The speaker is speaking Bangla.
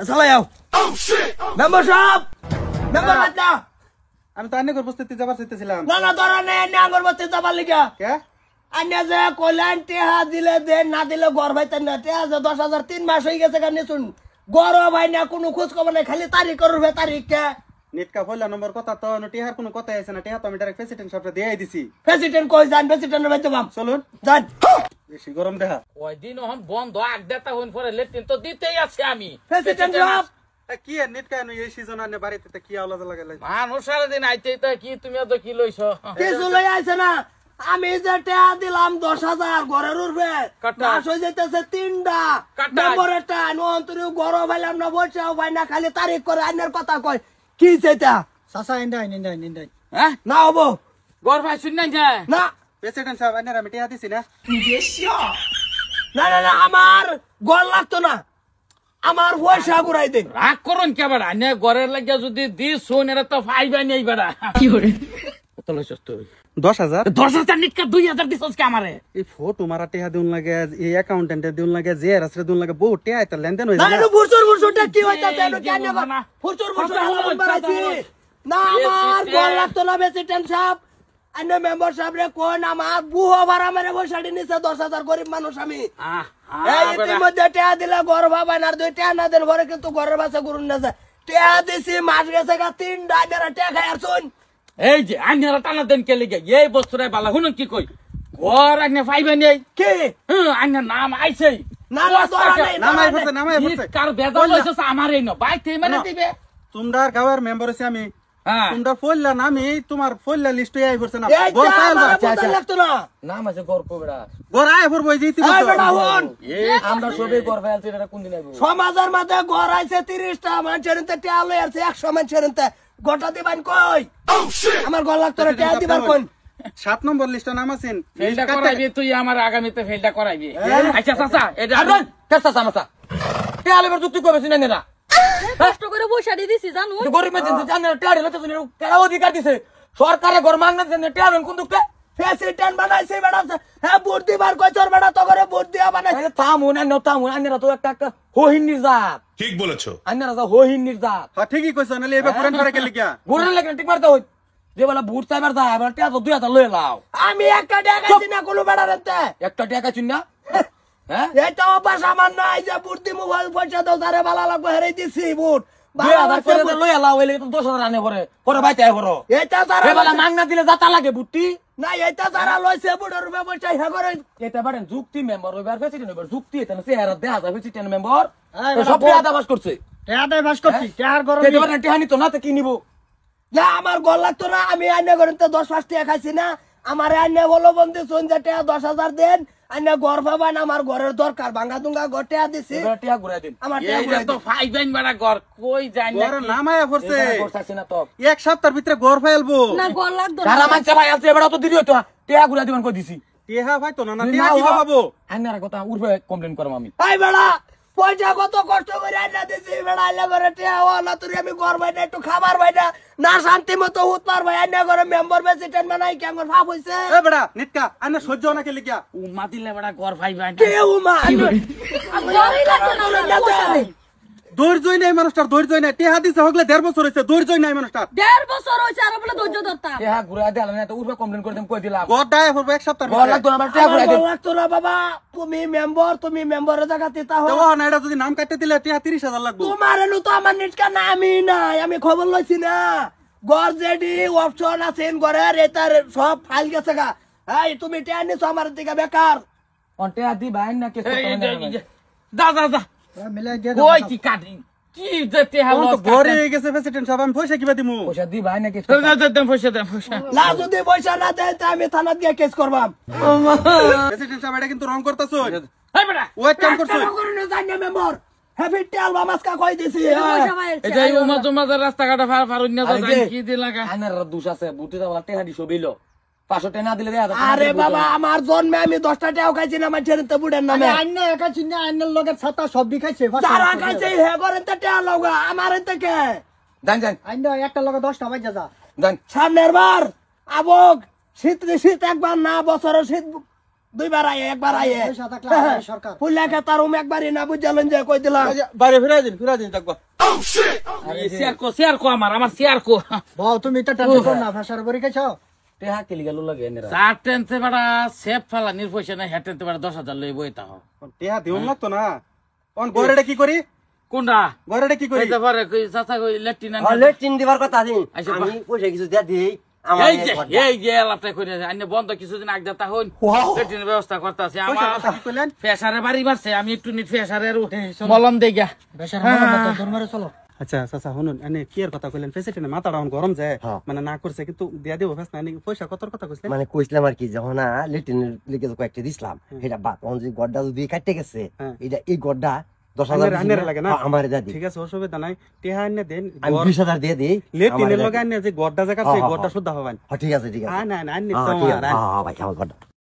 চালাও মেম্বার সাহেব মেম্বার বাচ্চা আমি তো আন্নে উপস্থিতি যাবার চাইতেছিলাম। না না ধরা নেই আঙ্গর বস্তি যাবার লিখা কে আন্না যে কল্যাণ টেহা দিলে দে না দিলে গড় ভাই না টেহা যে 10,000 3 মাস হয়ে গেছে কানে শুন গড় ভাই না কোনো খোঁজ খবর নাই খালি তারিখ করবে তারিখ কে নেটকা ফয়লা নম্বর কথা তো টিহার কোনো কথা আছে না টিহা তো আমি ডাইরেক্ট প্রেসিডেন্ট সাহেবকে দিয়ে দিছি। প্রেসিডেন্ট কই যান প্রেসিডেন্ট ভাই যাম চলুন যান বেশি গরম দেখা ওই দিন হন বন্ধ আগ দেতা হন পরে লেট্রিন তো দিতেই আছে আমি প্রেসিডেন্ট সাহেব কি আর নেটকা এই সিজন আনে বাড়িতে কি আওলাজ লাগালে মানুষ সারাদিন আইতে তো কি তুমি তো কি লইছো কিছু লই আইছে না আমি যে টেহা দিলাম 10,000 ঘরের উঠবে মাস হয়ে যাইতেছে 3টা মেম্বারটা নন্তরি গড় ভাইলাম না বলছাও ভাই না খালি তারিখ করে আইনের কথা কয় কি সেটা চাচা ইন্দাই হ্যাঁ না হবো গর ভাই শুন না যায় না প্রেসিডেন্ট সাহেব আনে আমি টিহা দিছি না। না না না আমার গড় লাগতো না আমার পয়সা ঘুরাই দেন রাগ করুন কে বাড়া নে ঘরের লাগিয়া যদি দিস শোন এরা তো ফাইবা নেই বাড়া কি করে কত লইছস তুই 10,000 10,000 নিটকা 2,000 দিছস কে আমারে এই ফটো মারা টিহা দিউন লাগে এই অ্যাকাউন্টেন্টে দিউন লাগে যে রাসরে দিউন লাগে বহু টিহা এটা লেনদেন হই না যায় না ফুরচুরটা কি হইতাছে আমি জানি না ফুরচুর হালা বাড়াইছি না আমার গড় লাগতো না প্রেসিডেন্ট সাহেব আইনে মেম্বার সাহেব রে কোন আমার বুহ ভাড়া মেরে বসাড়ি নিছে 10,000 গরিব মানুষ আমি এই ইতিমধ্যে টেয়া দিলে ঘর ভাবাই না 2 টেয়া না দেন ঘরে কিন্তু ঘরের বাসা করুন না টেয়া দিছি মাস গেছে গা 3 ডাইনারা টেয়া খাই আর শুন এই যে আইনারা টানা দেন কে লিগে এই বছরে বালা হুন কি কই ঘর আইনে ফাইবা নেই কি আইনা নাম আইছে না না ধরা নাই নামাই পড়ছে কার বেজাল লইছস আমারে ন বাইতে মানে দিবে তোমরা গাওয়ার মেম্বার আছি আমি হ্যাঁ তোমরা ফইলা নামি তোমার ফইলা লিস্টে আই পড়ছে না এই গর ফাইল বা চাচা লাগতো না নাম আছে গর কোবড়া গর আই পড়বো এই যেতে এই বেটা হন আমরা সবে গর ফেলছি এটা কোন দিন আইবো সমাজের মধ্যে ঘর আইছে 30টা মানুষের টেয়া লই আছে 100 মানুষের গোটা দিবেন কই আমার ঘর লাগতো না টেয়া দিবার কোন 7 নম্বর লিস্টে নাম আছেন ফেলটা করাইবি তুই আমার আগামীতে ফেলটা করাইবি আচ্ছা চাচা এটা কেসা সামসা টেয়া লইবার যুক্তি করবে না না কষ্ট করে বসাড়ি দিছি জানো গরিব মানুষ জানে টেয়া দিলে তো কেন অধিকার দিছে সরকারে ঘর মাগনা দেন টেয়া দেন কোন দুঃখে প্রেসিডেন্ট বানাইছে বেটা হ্যাঁ ভোট দিবার কই চোর বেটা তো করে ভোট দিয়া বানাইছে থামুন না থামুন আন্নারা তো একটা হহিন নির্জাত ঠিক বলেছো আন্নারা তো হহিন নির্জাত হ্যাঁ ঠিকই কইছ নালে এবার পুরান করে কে লিখা গুরুন লাগে ঠিক মারতে হই যে বলা ভোট চাইবার যায় এবার টেয়া তো 2,000 লই লাও আমি একটা টাকা খাইছি না কোন বেটা রেতে একটা টাকা খাইছি না হ্যাঁ এটা অভ্যাস আমার নাই যে ভোট দি মোবাইল পয়সা দাও তারে ভালো লাগবে হেরাই দিছি ভোট 2,000 করে লই লাও হইলে তো 10,000 আনে পরে বাইতে আই পড়ো এটা যারা বেলা মাগনা দিলে যাতা লাগে বুটি না এটা যারা লইছে বুড়োর রূপে পয়সা হে করে এটা বাড়েন যুক্তি মেম্বার হইবার প্রেসিডেন্ট হইবার যুক্তি এটা না চেহারা দেখা যায় প্রেসিডেন্ট মেম্বার সব আদা বাস করছে টেহাটাই বাস করছি টেহার গরম এবার টেহানি তো না তো কি নিব না আমার গল লাগতো না আমি আইনে করেন তো 10-5 টাকা খাইছি না আমার আইনে বলো বন্ধু শুন যে টাকা 10,000 দেন আইনে ঘর পাবান আমার ঘরের দরকার ভাঙা দুঙ্গা গটে দিছি টাকা ঘুরাই দেন আমার টাকা ঘুরাই তো ফাইবেন বাড়া ঘর কই যায় না গর নামায় পড়ছে করছাছি না তো এক সপ্তাহের ভিতরে গর ফাইলবো না গল লাগতো যারা মানছে ভাই আছে এবারে তো দিদি তো টাকা ঘুরাই দিবেন কই দিছি টিহা ভাই তো না টিহা কি পাবো আইনার কথা উঠবে কমপ্লেইন করব আমি ভাই বেড়া পয়সা কত কষ্ট করে আইনা দিছি বেড়া আইলা করে টিয়া ওলা তুই আমি ঘর ভাই একটু খাবার ভাই না শান্তি মতো হুত পার ভাই আইনা করে মেম্বার প্রেসিডেন্ট বানাই কি আমার ভাব হইছে এ বেটা নিটকা আনে সহ্য না কে লিখা উমা দিলে বাড়া ঘর ফাইবেন কে উমা গরই লাগতো না বসাড়ি ধৈর্যই নাই মানুষটার ধৈর্যই নাই টিহা দিছে হগলে 1.5 বছর হইছে ধৈর্যই নাই মানুষটার 1.5 বছর হইছে আর বলে ধৈর্য ধরতাম টিয়া ঘুরাই দেন না তো উঠবে কমপ্লেইন করে দেন কই দিলাম গর ডায় পড়বো এক সপ্তাহের ঘর ভিতরে লাগতো না টিয়া ঘুরাই দেন লাগতো না বাবা তুমি মেম্বারের জায়গাতে তাও তো না এটা যদি নাম কাটতে দিলে টিহা 30,000 লাগবে তোমার এনু তো আমার নিটকা নামই নাই আমি খবর লইছি না গর জেডি অপশন আছে ঘরের এটার সব ফাইল গেছে গা এই তুমি টিয়া নিছো আমার দিকে বেকার অন্টে আদি বাইন না কেস যা যা যা মিলাই দিয়ে কই কি কাটি কি যেতে হলো তো গরে হয়ে গেছে প্রেসিডেন্ট সাহেব আমি পয়সা কিবা দিমু পয়সা দি বাইন না কেস দেন পয়সা না যদি পয়সা না দেয় তো আমি থানা দিয়ে কেস করবাম প্রেসিডেন্ট সাহেব এটা কিন্তু রং করতেছো এই বেটা ওয়েট কাম করছো করুন জানি মেম্বার হ্যাপি টেল মামাসকা কই দিছি এটাই উমা জমাজার রাস্তা কাটা ফারুন না যায় কি দিন লাগা আনার দুষ আছে বুটি দাও টেহা দিছো বিলো 500 টাকা না দিলে দেয়া আরে বাবা আমার জন্মে আমি 10টা টাকা খাইছি না আমার ছেড়ে তো বুড়ের নামে আইন একা চিন্না আইনের লগে ছাতা সব বিখাইছে যারা খাইছে হে করেন তো টাকা লগা আমার থেকে জান জান আইন একটা লগে 10টা বাজে যা জান সামনের বার আবক শীত একবার না বছরের শীত দুইবার আয়ে একবার আয়ে পয়সা থাকলে আয় সরকার ফুল্লা খেতার একবারই না বুঝালেন যে কই দিলাম বাইরে ফিরা দিন থাকবো শেয়ার কো আমার শেয়ার কো বাও তুমি তো টেনশন কর না ভাষার বড়ি খাইছো টেহা কেলি গেল লাগে এনেরা চার টেনতে বেড়া সেফ ফালা নির্পয়সা নাই হ্যাঁ টেনতে বেড়া 10,000 লই বইতা হ টেহা দিউন লাগতো না কোন গরেটা কি করি কোনটা গরেটা কি করি কইতে পারে কই চাচা কই লেট্রিন হলে চিন দিবার কথা দিন আচ্ছা, আমি পয়সা কিছু দিয়া দিই আমার এই যে এলাটা কইরা আইনে বন্ধ কিছুদিন আগ দাতা হইন লেট্রিনের ব্যবস্থা করতেছে আমার কি কইলেন ফেসারে বাড়ি মারছে আমি একটু নিট ফেসারের মলম দেই গা ভাষার মনে তোর মারে চলো আচ্ছা চাচা শুনুন এনে কি এর কথা কইলেন প্রেসিডেন্ট মাথাটা এখন গরম যায় হ্যাঁ। মানে না করছে কিন্তু দিয়া দিব ফেস না পয়সা কতর কথা কইছেন মানে কইছিলাম আর কি যখন লেটিনের লিখে কয়েকটা দিছিলাম এটা বাদ তখন যে গড্ডা যদি কাটতে গেছে হ্যাঁ। এটা এই গড্ডা 10,000 আনের লাগে না আমার দাদি ঠিক আছে অসুবিধা নাই টেহা এনে দেন আমি 20,000 দিয়ে দিই লেটিনের লগে এনে যে গড্ডা জায়গা আছে হ্যাঁ, গড্ডা হ্যাঁ। শুদ্ধ হবেন ঠিক আছে না না না ঠিক আছে ভাই আমার গড্ডা